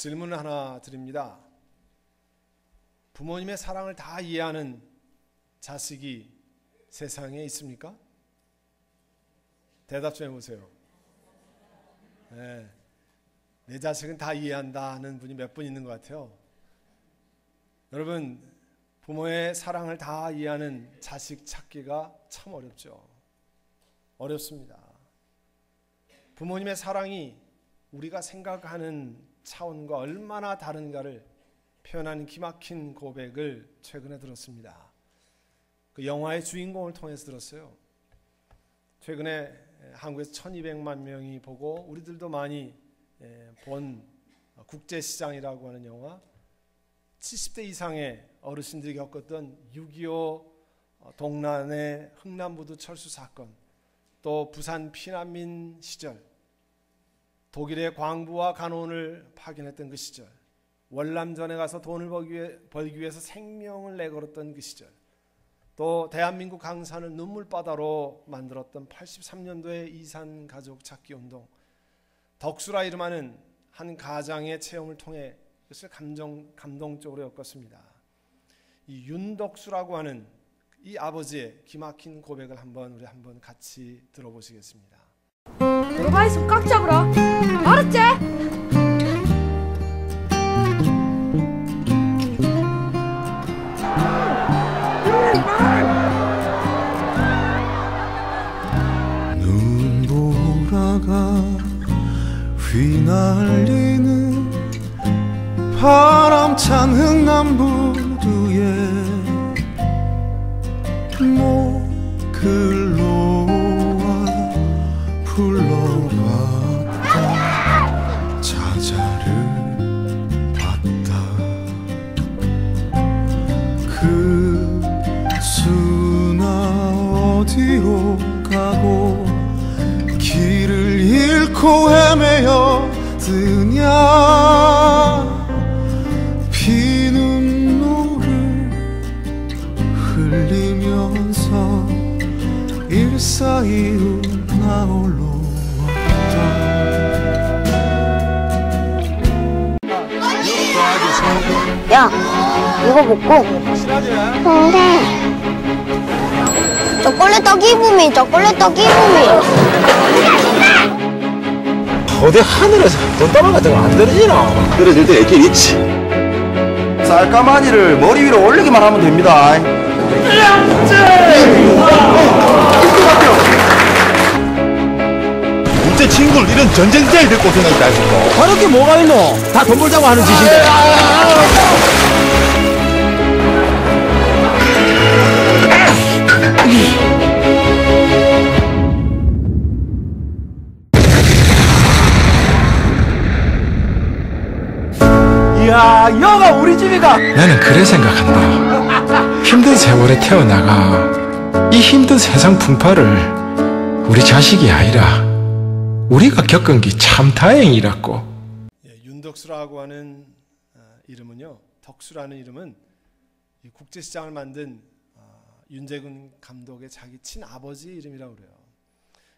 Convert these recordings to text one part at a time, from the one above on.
질문 하나 드립니다. 부모님의 사랑을 다 이해하는 자식이 세상에 있습니까? 대답 좀 해보세요. 네, 내 자식은 다 이해한다 하는 분이 몇 분 있는 것 같아요. 여러분, 부모의 사랑을 다 이해하는 자식 찾기가 참 어렵죠. 어렵습니다. 부모님의 사랑이 우리가 생각하는 차원과 얼마나 다른가를 표현하는 기막힌 고백을 최근에 들었습니다. 그 영화의 주인공을 통해서 들었어요. 최근에 한국에서 1200만 명이 보고 우리들도 많이 본 국제시장이라고 하는 영화, 70대 이상의 어르신들이 겪었던 6.25 동란의 흥남부두 철수 사건, 또 부산 피난민 시절, 독일의 광부와 간호원을 파견했던 그 시절, 월남전에 가서 돈을 벌기 위해서 생명을 내걸었던 그 시절, 또 대한민국 강산을 눈물바다로 만들었던 83년도의 이산 가족 찾기 운동, 덕수라 이름하는 한 가장의 체험을 통해 그것을 감동적으로 엮었습니다. 이 윤덕수라고 하는 이 아버지의 기막힌 고백을 우리 한번 같이 들어보시겠습니다. 들어가 있으면 꽉 잡으라. 알았지? 눈보라가 휘날리는 바람찬 흥남부두에 목을 놓아 불러봤다. 자자를 봤다. 그 수나 어디로 가고 길을 잃고 헤매어 드냐. 피눈물을 흘리면서 일사이루 나 홀로 왔다. 야, 이거 먹고. 근데 초콜릿 떡이부미. 어디 하늘에서 돈다발 같은 거 안 떨어지나? 떨어질 때 애길 있지. 쌀가마니를 머리 위로 올리기만 하면 됩니다. 국제 친구를 이런 전쟁자에 데리고 생각이 다 싶어. 다른 게 뭐가 있노? 다 돈 벌자고 하는 짓인데. 이야, 여가 우리 집이가. 나는 그래 생각한다. 힘든 세월에 태어나가 이 힘든 세상 풍파를 우리 자식이 아니라 우리가 겪은 게 참 다행이라고. 윤덕수라고 하는 이름은요, 덕수라는 이름은 이 국제시장을 만든 윤재근 감독의 자기 친아버지 이름이라고 그래요.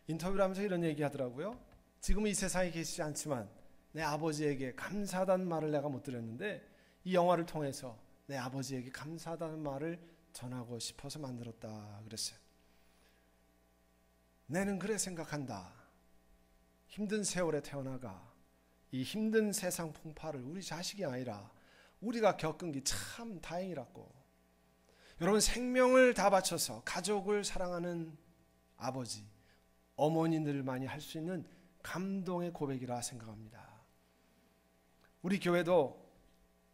인터뷰를 하면서 이런 얘기 하더라고요. 지금은 이 세상에 계시지 않지만 내 아버지에게 감사하다는 말을 내가 못 드렸는데 이 영화를 통해서 내 아버지에게 감사하다는 말을 전하고 싶어서 만들었다 그랬어요. 내는 그래 생각한다. 힘든 세월에 태어나가 이 힘든 세상 풍파를 우리 자식이 아니라 우리가 겪은 게 참 다행이라고. 여러분, 생명을 다 바쳐서 가족을 사랑하는 아버지, 어머니들만이 할 수 있는 감동의 고백이라 생각합니다. 우리 교회도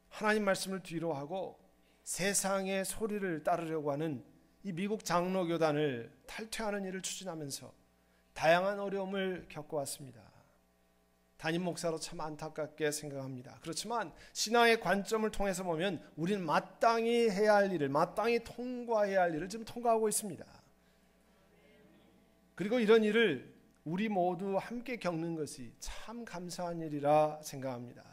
하나님 말씀을 뒤로 하고 세상의 소리를 따르려고 하는 이 미국 장로교단을 탈퇴하는 일을 추진하면서 다양한 어려움을 겪어왔습니다. 담임 목사로 참 안타깝게 생각합니다. 그렇지만 신앙의 관점을 통해서 보면 우리는 마땅히 해야 할 일을, 마땅히 통과해야 할 일을 지금 통과하고 있습니다. 그리고 이런 일을 우리 모두 함께 겪는 것이 참 감사한 일이라 생각합니다.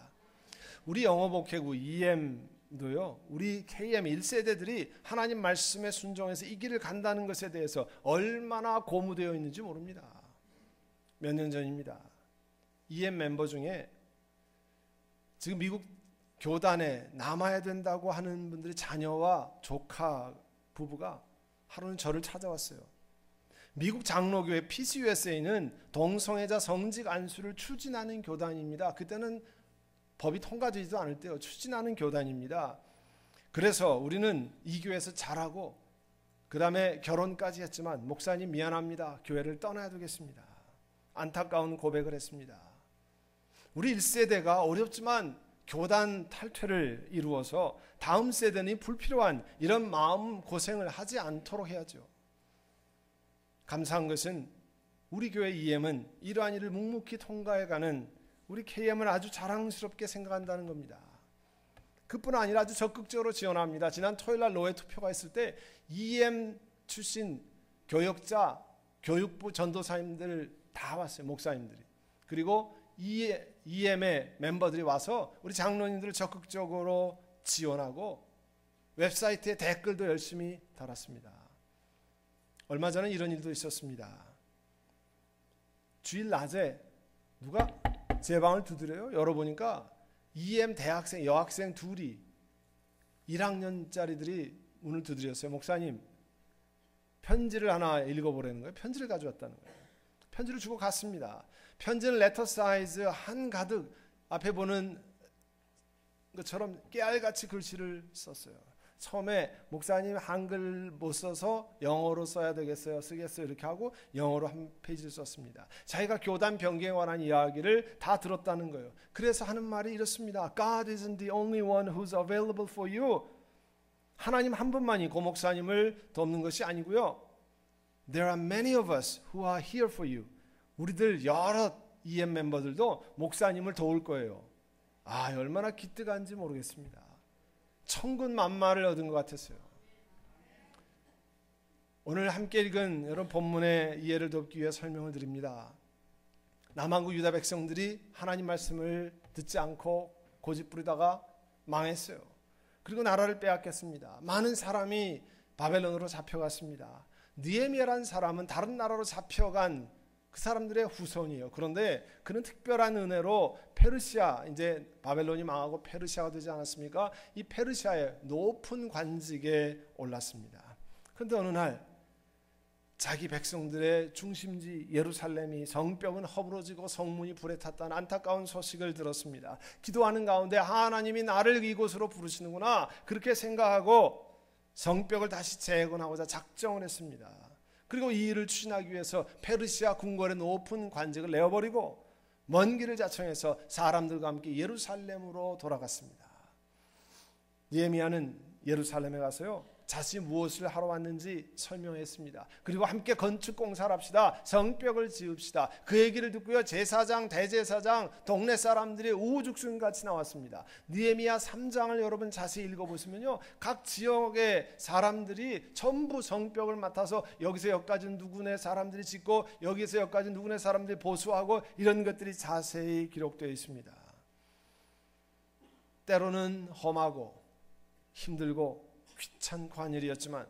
우리 영어복회구 EM도요, 우리 KM 1세대들이 하나님 말씀에 순종해서 이 길을 간다는 것에 대해서 얼마나 고무되어 있는지 모릅니다. 몇 년 전입니다. EM 멤버 중에 지금 미국 교단에 남아야 된다고 하는 분들의 자녀와 조카 부부가 하루는 저를 찾아왔어요. 미국 장로교회 PCUSA는 동성애자 성직 안수를 추진하는 교단입니다. 그때는 법이 통과되지도 않을 때요. 추진하는 교단입니다. 그래서 우리는 이 교회에서 자라고 그 다음에 결혼까지 했지만 목사님 미안합니다. 교회를 떠나야 되겠습니다. 안타까운 고백을 했습니다. 우리 1세대가 어렵지만 교단 탈퇴를 이루어서 다음 세대는 불필요한 이런 마음 고생을 하지 않도록 해야죠. 감사한 것은 우리 교회 EM은 이러한 일을 묵묵히 통과해가는 우리 KM을 아주 자랑스럽게 생각한다는 겁니다. 그뿐 아니라 아주 적극적으로 지원합니다. 지난 토요일날 노회 투표가 있을 때 EM 출신 교역자, 교육부 전도사님들 다 왔어요. 목사님들이. 그리고 EM의 멤버들이 와서 우리 장로님들을 적극적으로 지원하고 웹사이트에 댓글도 열심히 달았습니다. 얼마 전에 이런 일도 있었습니다. 주일 낮에 누가 제 방을 두드려요. 열어보니까 EM 대학생, 여학생 둘이 1학년짜리들이 문을 두드렸어요. 목사님, 편지를 하나 읽어보라는 거예요. 편지를 가져왔다는 거예요. 편지를 주고 갔습니다. 편지는 레터 사이즈 한가득 앞에 보는 것처럼 깨알같이 글씨를 썼어요. 처음에 목사님 한글 못 써서 영어로 써야 되겠어요. 쓰겠어요. 이렇게 하고 영어로 한 페이지를 썼습니다. 자기가 교단 변경에 관한 이야기를 다 들었다는 거예요. 그래서 하는 말이 이렇습니다. God isn't the only one who's available for you. 하나님 한 분만이 고 목사님을 돕는 것이 아니고요. There are many of us who are here for you. 우리들 여러 EM 멤버들도 목사님을 도울 거예요. 아, 얼마나 기특한지 모르겠습니다. 천군만마를 얻은 것 같았어요. 오늘 함께 읽은 여러분 본문의 이해를 돕기 위해 설명을 드립니다. 남한국 유다 백성들이 하나님 말씀을 듣지 않고 고집부리다가 망했어요. 그리고 나라를 빼앗겼습니다. 많은 사람이 바벨론으로 잡혀갔습니다. 느헤미야라는 사람은 다른 나라로 잡혀간 그 사람들의 후손이에요. 그런데 그는 특별한 은혜로 페르시아, 이제 바벨론이 망하고 페르시아가 되지 않았습니까? 이 페르시아의 높은 관직에 올랐습니다. 그런데 어느 날 자기 백성들의 중심지 예루살렘이 성벽은 허물어지고 성문이 불에 탔다는 안타까운 소식을 들었습니다. 기도하는 가운데 하나님이 나를 이곳으로 부르시는구나 그렇게 생각하고 성벽을 다시 재건하고자 작정을 했습니다. 그리고 이 일을 추진하기 위해서 페르시아 궁궐의 높은 관직을 내어버리고 먼 길을 자청해서 사람들과 함께 예루살렘으로 돌아갔습니다. 느헤미야는 예루살렘에 가서요 자신이 무엇을 하러 왔는지 설명했습니다. 그리고 함께 건축 공사를 합시다. 성벽을 지읍시다. 그 얘기를 듣고요 제사장, 대제사장, 동네 사람들이 우후죽순같이 나왔습니다. 느헤미야 3장을 여러분 자세히 읽어보시면요 각 지역의 사람들이 전부 성벽을 맡아서 여기서 여기까지 누구네 사람들이 짓고 여기서 여기까지 누구네 사람들이 보수하고 이런 것들이 자세히 기록되어 있습니다. 때로는 험하고 힘들고 귀찮고 한 일이었지만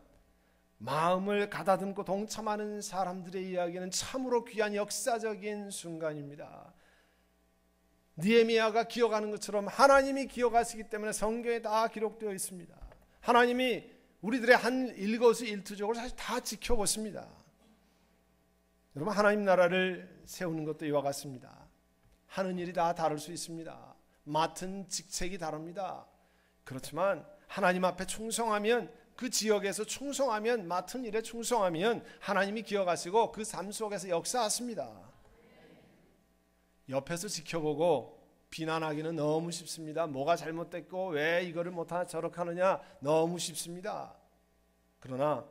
마음을 가다듬고 동참하는 사람들의 이야기는 참으로 귀한 역사적인 순간입니다. 느헤미야가 기억하는 것처럼 하나님이 기억하시기 때문에 성경에 다 기록되어 있습니다. 하나님이 우리들의 한 일거수일투족을 사실 다 지켜보십니다. 여러분 하나님 나라를 세우는 것도 이와 같습니다. 하는 일이 다 다를 수 있습니다. 맡은 직책이 다릅니다. 그렇지만 하나님 앞에 충성하면 그 지역에서 충성하면 맡은 일에 충성하면 하나님이 기억하시고 그 삶 속에서 역사하십니다. 옆에서 지켜보고 비난하기는 너무 쉽습니다. 뭐가 잘못됐고 왜 이거를 못하나 저렇게 하느냐 너무 쉽습니다. 그러나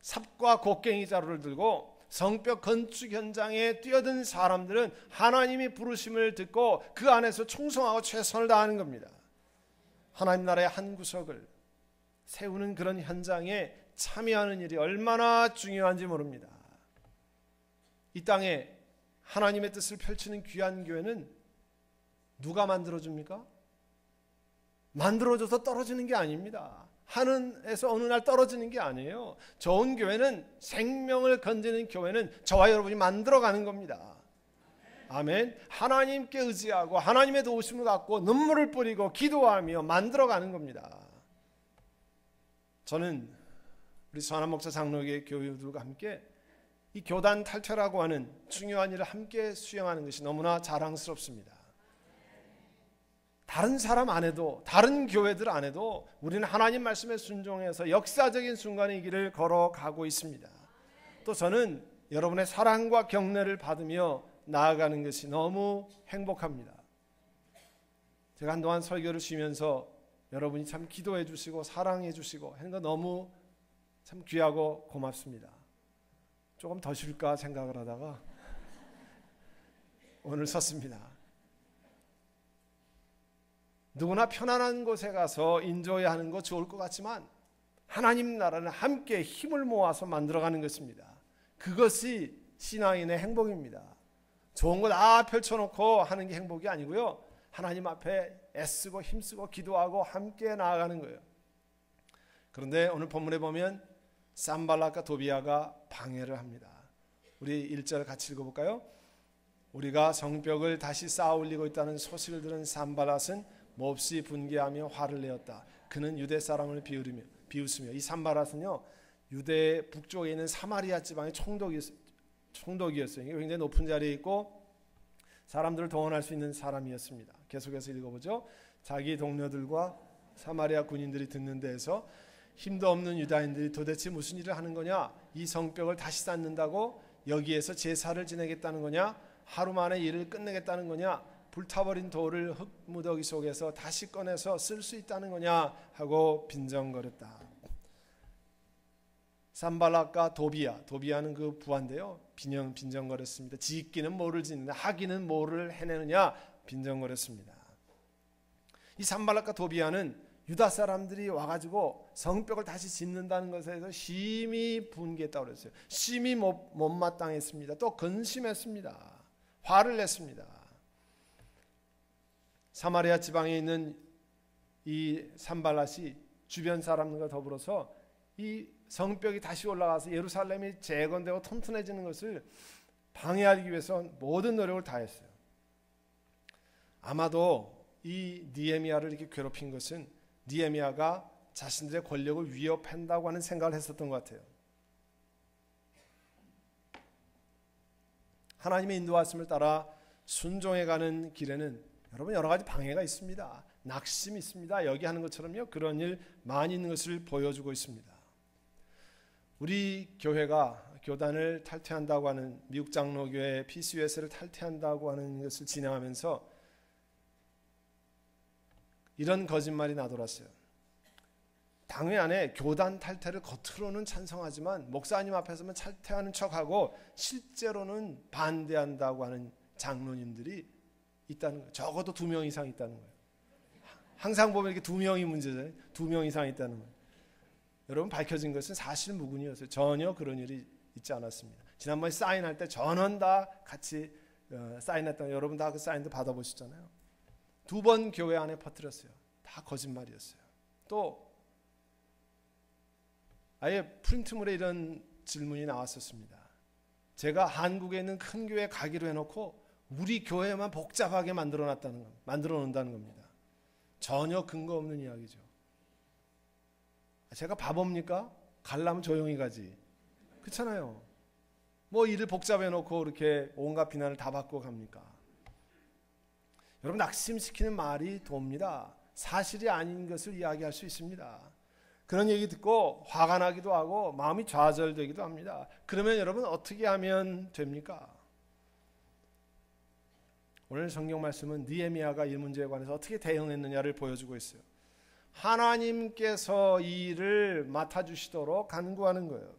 삽과 곡괭이 자루를 들고 성벽 건축 현장에 뛰어든 사람들은 하나님이 부르심을 듣고 그 안에서 충성하고 최선을 다하는 겁니다. 하나님 나라의 한 구석을 세우는 그런 현장에 참여하는 일이 얼마나 중요한지 모릅니다. 이 땅에 하나님의 뜻을 펼치는 귀한 교회는 누가 만들어줍니까? 만들어줘서 떨어지는 게 아닙니다. 하늘에서 어느 날 떨어지는 게 아니에요. 좋은 교회는 생명을 건지는 교회는 저와 여러분이 만들어가는 겁니다. 아멘. 하나님께 의지하고 하나님의 도우심을 갖고 눈물을 뿌리고 기도하며 만들어가는 겁니다. 저는 우리 선한 목사 장로교회 교우들과 함께 이 교단 탈퇴라고 하는 중요한 일을 함께 수행하는 것이 너무나 자랑스럽습니다. 다른 사람 안 해도, 다른 교회들 안 해도 우리는 하나님 말씀에 순종해서 역사적인 순간의 길을 걸어가고 있습니다. 또 저는 여러분의 사랑과 격려를 받으며 나아가는 것이 너무 행복합니다. 제가 한동안 설교를 쉬면서 여러분이 참 기도해 주시고 사랑해 주시고 하는 거 너무 참 귀하고 고맙습니다. 조금 더 쉴까 생각을 하다가 오늘 섰습니다. 누구나 편안한 곳에 가서 인조해야 하는 거 좋을 것 같지만 하나님 나라는 함께 힘을 모아서 만들어가는 것입니다. 그것이 신앙인의 행복입니다. 좋은 거 다 펼쳐놓고 하는 게 행복이 아니고요. 하나님 앞에 애쓰고 힘쓰고 기도하고 함께 나아가는 거예요. 그런데 오늘 본문에 보면 산발락과 도비아가 방해를 합니다. 우리 1절 같이 읽어볼까요? 우리가 성벽을 다시 쌓아 올리고 있다는 소식을 들은 산발락은 몹시 분개하며 화를 내었다. 그는 유대 사람을 비웃으며 이 산발락은요 유대 북쪽에 있는 사마리아 지방의 총독이었어요. 굉장히 높은 자리에 있고 사람들을 동원할 수 있는 사람이었습니다. 계속해서 읽어보죠. 자기 동료들과 사마리아 군인들이 듣는 데에서 힘도 없는 유다인들이 도대체 무슨 일을 하는 거냐? 이 성벽을 다시 쌓는다고 여기에서 제사를 지내겠다는 거냐? 하루 만에 일을 끝내겠다는 거냐? 불타버린 돌을 흙무더기 속에서 다시 꺼내서 쓸 수 있다는 거냐? 하고 빈정거렸다. 산발락과 도비아는 그 부하인데요. 빈정거렸습니다. 짓기는 뭐를 짓느냐, 하기는 뭐를 해내느냐 빈정거렸습니다. 이 산발락과 도비아는 유다 사람들이 와가지고 성벽을 다시 짓는다는 것에 대해서 심히 분개했다고 그랬어요. 심히 못마땅했습니다. 또 근심했습니다. 화를 냈습니다. 사마리아 지방에 있는 이 산발락이 주변 사람들과 더불어서 이 성벽이 다시 올라가서 예루살렘이 재건되고 튼튼해지는 것을 방해하기 위해서 모든 노력을 다했어요. 아마도 이 느헤미야를 이렇게 괴롭힌 것은 느헤미야가 자신들의 권력을 위협한다고 하는 생각을 했었던 것 같아요. 하나님의 인도하심을 따라 순종해가는 길에는 여러분 여러 가지 방해가 있습니다. 낙심이 있습니다. 여기 하는 것처럼요 그런 일 많이 있는 것을 보여주고 있습니다. 우리 교회가 교단을 탈퇴한다고 하는 미국 장로교회 PCUS를 탈퇴한다고 하는 것을 진행하면서 이런 거짓말이 나돌았어요. 당회 안에 교단 탈퇴를 겉으로는 찬성하지만 목사님 앞에서만 탈퇴하는 척하고 실제로는 반대한다고 하는 장로님들이 있다는 거예요. 적어도 2명 이상 있다는 거예요. 항상 보면 이렇게 2명이 문제잖아요. 2명 이상 있다는 거예요. 여러분 밝혀진 것은 사실 무근이었어요. 전혀 그런 일이 있지 않았습니다. 지난번에 사인할 때 전원 다 같이 사인했던 여러분 다 그 사인도 받아보셨잖아요. 2번 교회 안에 퍼뜨렸어요. 다 거짓말이었어요. 또 아예 프린트물에 이런 질문이 나왔었습니다. 제가 한국에 있는 큰 교회 가기로 해놓고 우리 교회만 복잡하게 만들어 놓는다는 겁니다. 전혀 근거 없는 이야기죠. 제가 바보입니까? 가려면 조용히 가지. 그렇잖아요. 뭐 일을 복잡해 놓고 이렇게 온갖 비난을 다 받고 갑니까? 여러분 낙심시키는 말이 돕니다. 사실이 아닌 것을 이야기할 수 있습니다. 그런 얘기 듣고 화가 나기도 하고 마음이 좌절되기도 합니다. 그러면 여러분 어떻게 하면 됩니까? 오늘 성경 말씀은 느헤미야가 이 문제에 관해서 어떻게 대응했느냐를 보여주고 있어요. 하나님께서 이 일을 맡아주시도록 간구하는 거예요.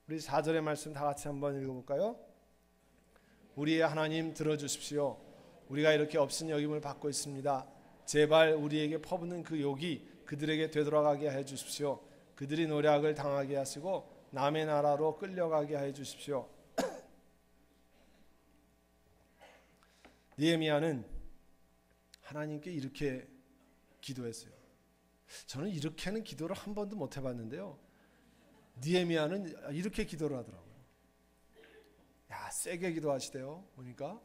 우리 4절의 말씀 다 같이 한번 읽어볼까요? 우리의 하나님 들어주십시오. 우리가 이렇게 없인 여김을 받고 있습니다. 제발 우리에게 퍼붓는 그 욕이 그들에게 되돌아가게 해 주십시오. 그들이 노략을 당하게 하시고 남의 나라로 끌려가게 해 주십시오. 느헤미야는 하나님께 이렇게 기도했어요. 저는 이렇게는 기도를 한 번도 못 해봤는데요. 느헤미야는 이렇게 기도를 하더라고요. 야, 세게 기도하시대요. 보니까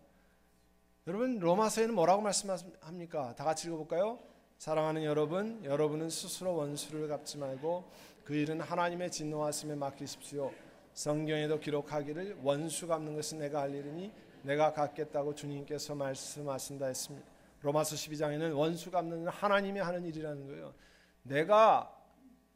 여러분 로마서에는 뭐라고 말씀합니까? 다 같이 읽어볼까요? 사랑하는 여러분, 여러분은 스스로 원수를 갚지 말고 그 일은 하나님의 진노하심에 맡기십시오. 성경에도 기록하기를 원수 갚는 것은 내가 할 일이니 내가 갚겠다고 주님께서 말씀하신다 했습니다. 로마서 12장에는 원수 갚는 하나님이 하는 일이라는 거예요. 내가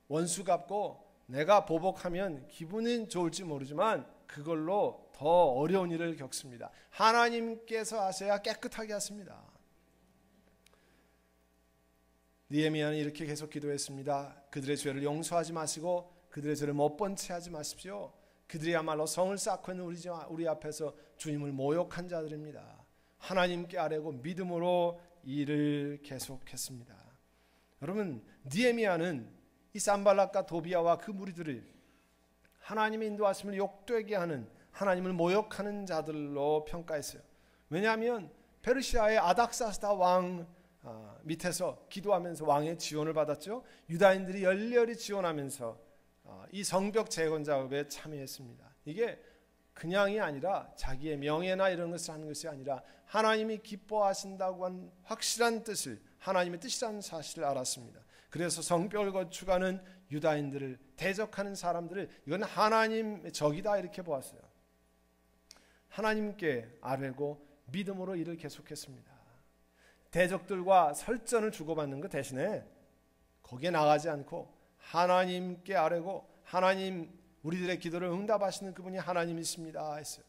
원수 갚고 내가 보복하면 기분은 좋을지 모르지만 그걸로 더 어려운 일을 겪습니다. 하나님께서 하셔야 깨끗하게 하십니다. 느헤미야는 이렇게 계속 기도했습니다. 그들의 죄를 용서하지 마시고 그들의 죄를 못 본 채 하지 마십시오. 그들이야말로 성을 쌓고 있는 우리 앞에서 주님을 모욕한 자들입니다. 하나님께 아뢰고 믿음으로 일을 계속했습니다. 여러분, 느헤미야는 이 산발락과 도비아와 그 무리들을 하나님의 인도하심을 욕되게 하는, 하나님을 모욕하는 자들로 평가했어요. 왜냐하면 페르시아의 아닥사스다 왕 밑에서 기도하면서 왕의 지원을 받았죠. 유다인들이 열렬히 지원하면서 이 성벽 재건 작업에 참여했습니다. 이게 그냥이 아니라 자기의 명예나 이런 것을 하는 것이 아니라 하나님이 기뻐하신다고 한 확실한 뜻을, 하나님의 뜻이라는 사실을 알았습니다. 그래서 성벽을 건축하는 유다인들을, 대적하는 사람들을 이건 하나님의 적이다 이렇게 보았어요. 하나님께 아뢰고 믿음으로 일을 계속했습니다. 대적들과 설전을 주고받는 것 대신에 거기에 나가지 않고 하나님께 아뢰고 하나님 우리들의 기도를 응답하시는 그분이 하나님이십니다 했어요.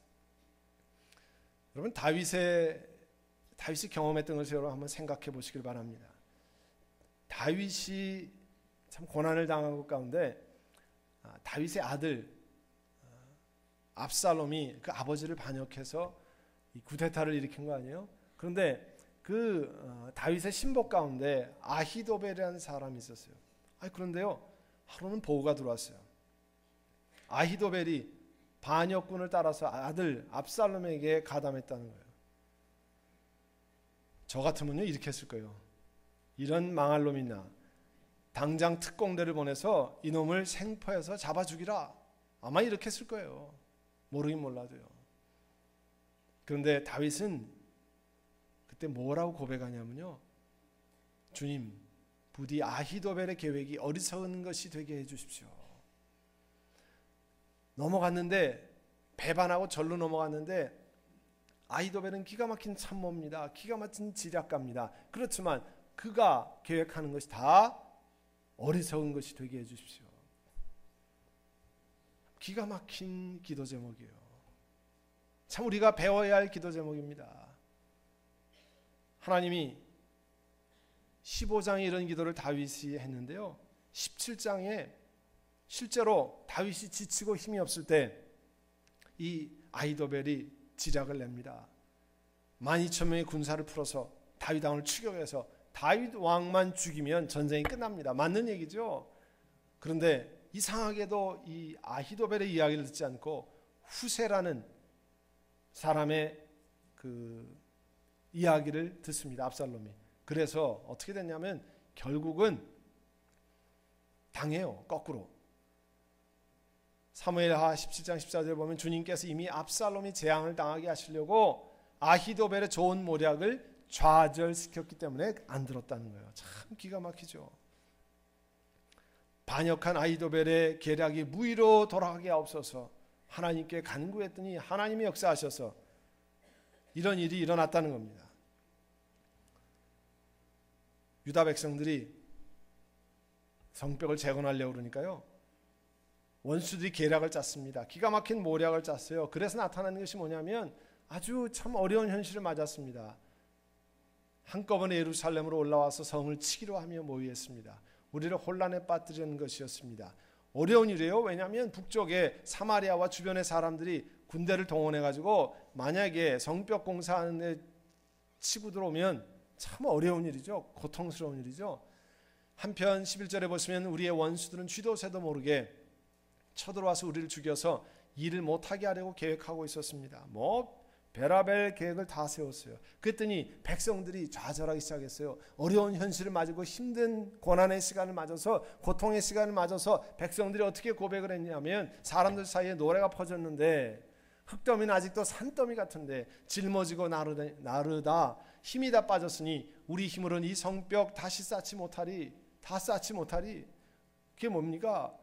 여러분, 다윗이 경험했던 것을 여러분 한번 생각해 보시길 바랍니다. 다윗이 참 고난을 당한 것 가운데 다윗의 아들 압살롬이 그 아버지를 반역해서 이 쿠데타를 일으킨 거 아니에요? 그런데 그 다윗의 신복 가운데 아히도벨이라는 사람이 있었어요. 그런데요, 하루는 보고가 들어왔어요. 아히도벨이 반역군을 따라서 아들 압살롬에게 가담했다는 거예요. 저 같으면요 이렇게 했을 거예요. 이런 망할 놈 있나, 당장 특공대를 보내서 이놈을 생포해서 잡아 죽이라, 아마 이렇게 했을 거예요. 모르긴 몰라도요. 그런데 다윗은 그때 뭐라고 고백하냐면요, 주님, 부디 아히도벨의 계획이 어리석은 것이 되게 해주십시오. 넘어갔는데, 배반하고 절로 넘어갔는데 아히도벨은 기가 막힌 참모입니다. 기가 막힌 지략가입니다. 그렇지만 그가 계획하는 것이 다 어리석은 것이 되게 해주십시오. 기가 막힌 기도 제목이에요. 참 우리가 배워야 할 기도 제목입니다. 하나님이 15장에 이런 기도를 다윗이 했는데요, 17장에 실제로 다윗이 지치고 힘이 없을 때 이 아히도벨이 지략을 냅니다. 12,000명의 군사를 풀어서 다윗 왕을 추격해서 다윗 왕만 죽이면 전쟁이 끝납니다. 맞는 얘기죠. 그런데 이상하게도 이 아히도벨의 이야기를 듣지 않고 후세라는 사람의 그 이야기를 듣습니다. 압살롬이. 그래서 어떻게 됐냐면 결국은 당해요. 거꾸로. 사무엘하 17장 14절에 보면 주님께서 이미 압살롬이 재앙을 당하게 하시려고 아히도벨의 좋은 모략을 좌절시켰기 때문에 안 들었다는 거예요. 참 기가 막히죠. 반역한 아히도벨의 계략이 무의로 돌아가게 하옵소서 하나님께 간구했더니 하나님이 역사하셔서 이런 일이 일어났다는 겁니다. 유다 백성들이 성벽을 재건하려고 그러니까요, 원수들이 계략을 짰습니다. 기가 막힌 모략을 짰어요. 그래서 나타나는 것이 뭐냐면 아주 참 어려운 현실을 맞았습니다. 한꺼번에 예루살렘으로 올라와서 성을 치기로 하며 모의했습니다. 우리를 혼란에 빠뜨리는 것이었습니다. 어려운 일이에요. 왜냐하면 북쪽에 사마리아와 주변의 사람들이 군대를 동원해가지고 만약에 성벽 공사하는 데 치고 들어오면 참 어려운 일이죠. 고통스러운 일이죠. 한편 11절에 보시면 우리의 원수들은 쥐도 새도 모르게 쳐들어와서 우리를 죽여서 일을 못하게 하려고 계획하고 있었습니다. 베라벨 계획을 다 세웠어요. 그랬더니 백성들이 좌절하기 시작했어요. 어려운 현실을 맞고 힘든 고난의 시간을 맞아서, 고통의 시간을 맞아서 백성들이 어떻게 고백을 했냐면 사람들 사이에 노래가 퍼졌는데 흙더미는 아직도 산더미 같은데 짊어지고 나르다 힘이 다 빠졌으니 우리 힘으로는 이 성벽 다시 쌓지 못하리. 다 쌓지 못하리. 그게 뭡니까?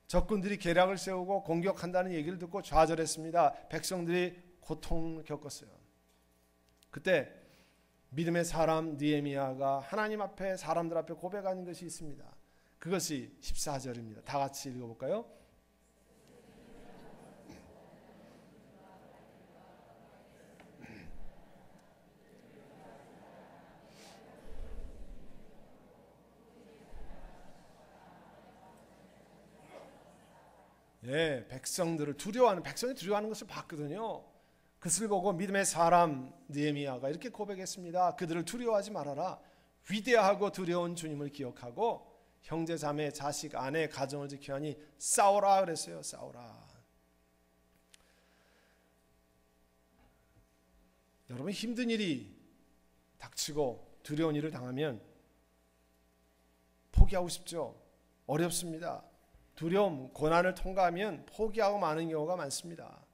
적군들이 계략을 세우고 공격한다는 얘기를 듣고 좌절했습니다. 백성들이 고통을 겪었어요. 그때 믿음의 사람 느헤미야가 하나님 앞에 사람들 앞에 고백하는 것이 있습니다. 그것이 14절입니다. 다 같이 읽어볼까요? 예, 백성이 두려워하는 것을 봤거든요. 그것을 보고 믿음의 사람 느헤미야가 이렇게 고백했습니다. 그들을 두려워하지 말아라. 위대하고 두려운 주님을 기억하고 형제 자매 자식 아내 가정을 지켜야 하니 싸우라 그랬어요. 싸우라. 여러분 힘든 일이 닥치고 두려운 일을 당하면 포기하고 싶죠. 어렵습니다. 두려움, 고난을 통과하면 포기하고 마는 경우가 많습니다.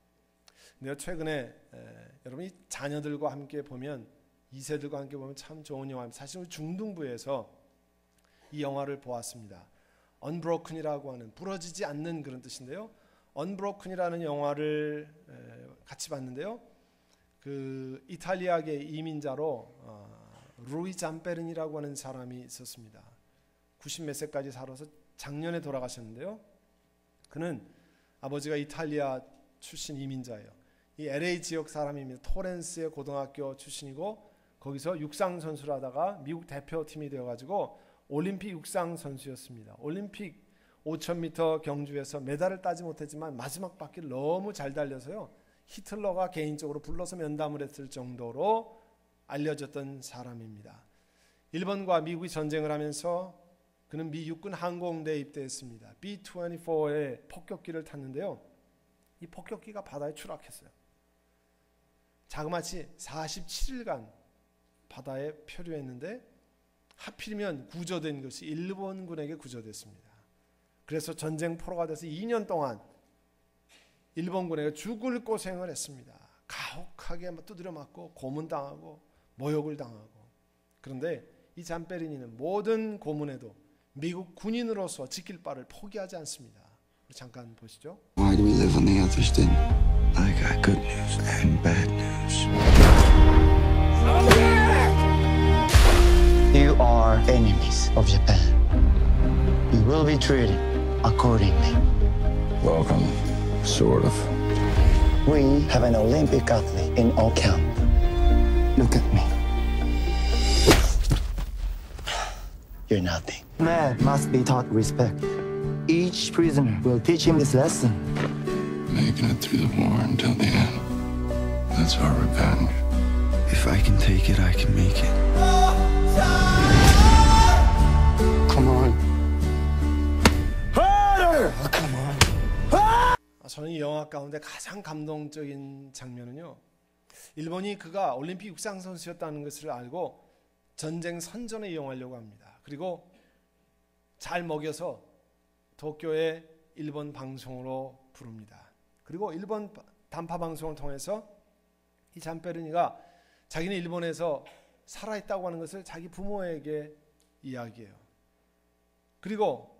내가 최근에 여러분이 자녀들과 함께 보면 2세들과 함께 보면 참 좋은 영화입니다. 사실 우리 중등부에서 이 영화를 보았습니다. Unbroken이라고 하는 부러지지 않는 그런 뜻인데요. Unbroken이라는 영화를 같이 봤는데요. 그 이탈리아계 이민자로 루이 잠페르니라고 하는 사람이 있었습니다. 90몇 세까지 살아서 작년에 돌아가셨는데요. 그는 아버지가 이탈리아 출신 이민자예요. 이 LA 지역 사람입니다. 토렌스의 고등학교 출신이고 거기서 육상 선수를 하다가 미국 대표팀이 되어가지고 올림픽 육상 선수였습니다. 올림픽 5000m 경주에서 메달을 따지 못했지만 마지막 바퀴를 너무 잘 달려서요. 히틀러가 개인적으로 불러서 면담을 했을 정도로 알려졌던 사람입니다. 일본과 미국이 전쟁을 하면서 그는 미 육군 항공대에 입대했습니다. B-24의 폭격기를 탔는데요. 이 폭격기가 바다에 추락했어요. 자그마치 47일간 바다에 표류했는데 하필이면 구조된 것이 일본군에게 구조됐습니다. 그래서 전쟁 포로가 돼서 2년 동안 일본군에게 죽을 고생을 했습니다. 가혹하게 두드려 맞고 고문당하고 모욕을 당하고. 그런데 이 잠페르니는 모든 고문에도 미국 군인으로서 지킬 바를 포기하지 않습니다. 우리 잠깐 보시죠. Why do we live when the others didn't? I got good news and bad news. You are enemies of Japan. You will be treated accordingly. Welcome, sort of. We have an Olympic athlete in all camp. Look at me. You're nothing. Man must be taught respect. Each prisoner will teach him this lesson. Making it through the war until the end. That's our revenge. If I can take it, I can make it. Come on. Harder! Come on. 저는 이 영화 가운데 가장 감동적인 장면은요. 일본이 그가 올림픽 육상 선수였다는 것을 알고 전쟁 선전에 이용하려고 합니다. 그리고 잘 먹여서 도쿄의 일본 방송으로 부릅니다. 그리고 일본 단파 방송을 통해서 이 잠페르니가 자기는 일본에서 살아있다고 하는 것을 자기 부모에게 이야기해요. 그리고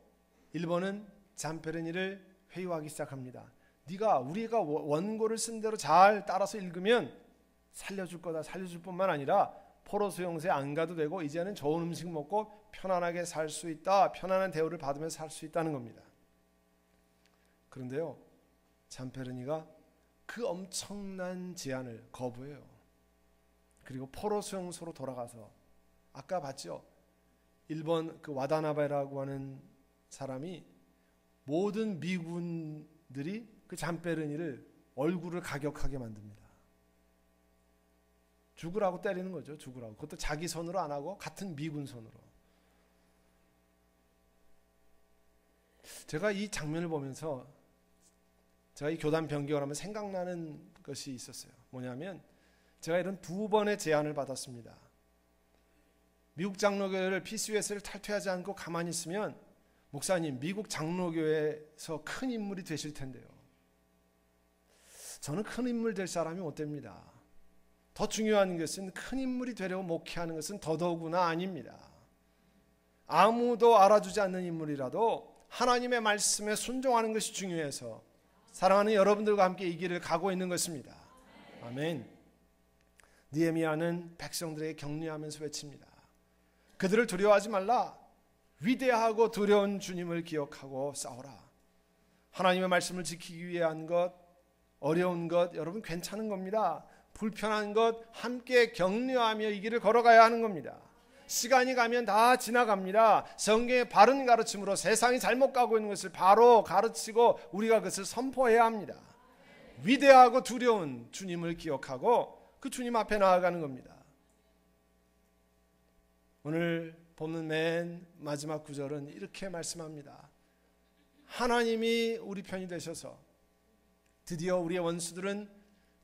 일본은 잠페르니를 회유하기 시작합니다. 네가 우리가 원고를 쓴 대로 잘 따라서 읽으면 살려줄 거다. 살려줄 뿐만 아니라 포로 수용소에 안 가도 되고 이제는 좋은 음식 먹고 편안하게 살 수 있다. 편안한 대우를 받으면서 살 수 있다는 겁니다. 그런데요. 잠페르니가 그 엄청난 제안을 거부해요. 그리고 포로 수용소로 돌아가서 아까 봤죠. 일본 그 와다나베라고 하는 사람이 모든 미군들이 그 잠페르니를 얼굴을 가격하게 만듭니다. 죽으라고 때리는 거죠. 죽으라고. 그것도 자기 손으로 안 하고 같은 미군 손으로. 제가 이 장면을 보면서 제가 이 교단 변경을 하면 생각나는 것이 있었어요. 뭐냐면 제가 이런 2번의 제안을 받았습니다. 미국 장로교회를 PCUS를 탈퇴하지 않고 가만히 있으면 목사님 미국 장로교회에서 큰 인물이 되실 텐데요. 저는 큰 인물 될 사람이 못 됩니다. 더 중요한 것은 큰 인물이 되려고 목회하는 것은 더더구나 아닙니다. 아무도 알아주지 않는 인물이라도 하나님의 말씀에 순종하는 것이 중요해서 사랑하는 여러분들과 함께 이 길을 가고 있는 것입니다. 아멘. 느헤미야는 백성들에게 격려하면서 외칩니다. 그들을 두려워하지 말라. 위대하고 두려운 주님을 기억하고 싸우라. 하나님의 말씀을 지키기 위한 것, 어려운 것 여러분 괜찮은 겁니다. 불편한 것 함께 격려하며 이 길을 걸어가야 하는 겁니다. 시간이 가면 다 지나갑니다. 성경의 바른 가르침으로 세상이 잘못 가고 있는 것을 바로 가르치고 우리가 그것을 선포해야 합니다. 위대하고 두려운 주님을 기억하고 그 주님 앞에 나아가는 겁니다. 오늘 본문 맨 마지막 구절은 이렇게 말씀합니다. 하나님이 우리 편이 되셔서 드디어 우리의 원수들은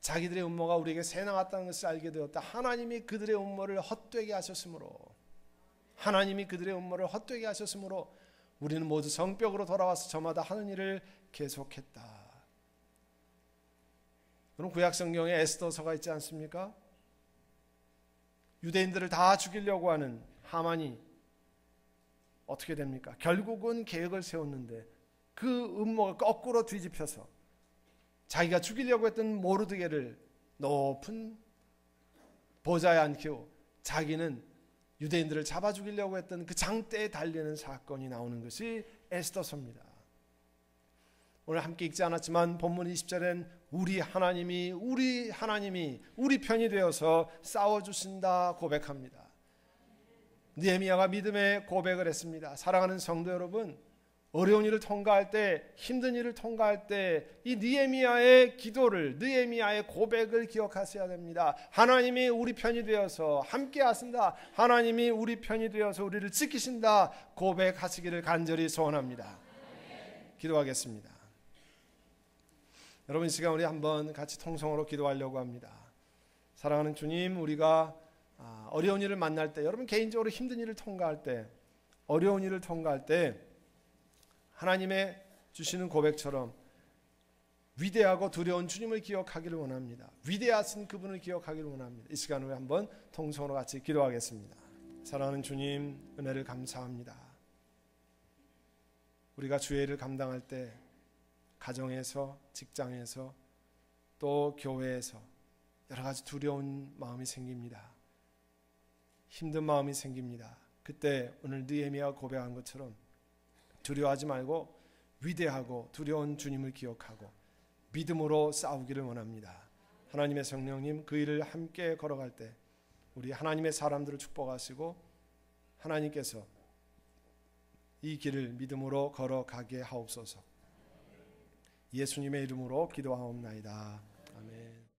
자기들의 음모가 우리에게 새나갔다는 것을 알게 되었다. 하나님이 그들의 음모를 헛되게 하셨으므로 우리는 모두 성벽으로 돌아와서 저마다 하는 일을 계속했다. 그럼 구약 성경에 에스더서가 있지 않습니까? 유대인들을 다 죽이려고 하는 하만이 어떻게 됩니까? 결국은 계획을 세웠는데 그 음모가 거꾸로 뒤집혀서 자기가 죽이려고 했던 모르드게를 높은 보좌에 앉히고 자기는 유대인들을 잡아 죽이려고 했던 그 장대에 달리는 사건이 나오는 것이 에스더서입니다. 오늘 함께 읽지 않았지만 본문 20절엔 우리 하나님이 우리 편이 되어서 싸워주신다 고백합니다. 느헤미야가 믿음의 고백을 했습니다. 사랑하는 성도 여러분, 어려운 일을 통과할 때, 힘든 일을 통과할 때 이 느헤미야의 기도를, 느헤미야의 고백을 기억하셔야 됩니다. 하나님이 우리 편이 되어서 함께 하신다. 하나님이 우리 편이 되어서 우리를 지키신다. 고백하시기를 간절히 소원합니다. 기도하겠습니다. 여러분, 이 시간 우리 한번 같이 통성으로 기도하려고 합니다. 사랑하는 주님, 우리가 어려운 일을 만날 때, 여러분 개인적으로 힘든 일을 통과할 때, 어려운 일을 통과할 때 하나님의 주시는 고백처럼 위대하고 두려운 주님을 기억하기를 원합니다. 위대하신 그분을 기억하기를 원합니다. 이 시간 우리 한번 통성으로 같이 기도하겠습니다. 사랑하는 주님, 은혜를 감사합니다. 우리가 주의 일을 감당할 때 가정에서, 직장에서, 또 교회에서 여러 가지 두려운 마음이 생깁니다. 힘든 마음이 생깁니다. 그때 오늘 느헤미야가 고백한 것처럼 두려워하지 말고 위대하고 두려운 주님을 기억하고 믿음으로 싸우기를 원합니다. 하나님의 성령님, 그 일을 함께 걸어갈 때 우리 하나님의 사람들을 축복하시고 하나님께서 이 길을 믿음으로 걸어가게 하옵소서. 예수님의 이름으로 기도하옵나이다.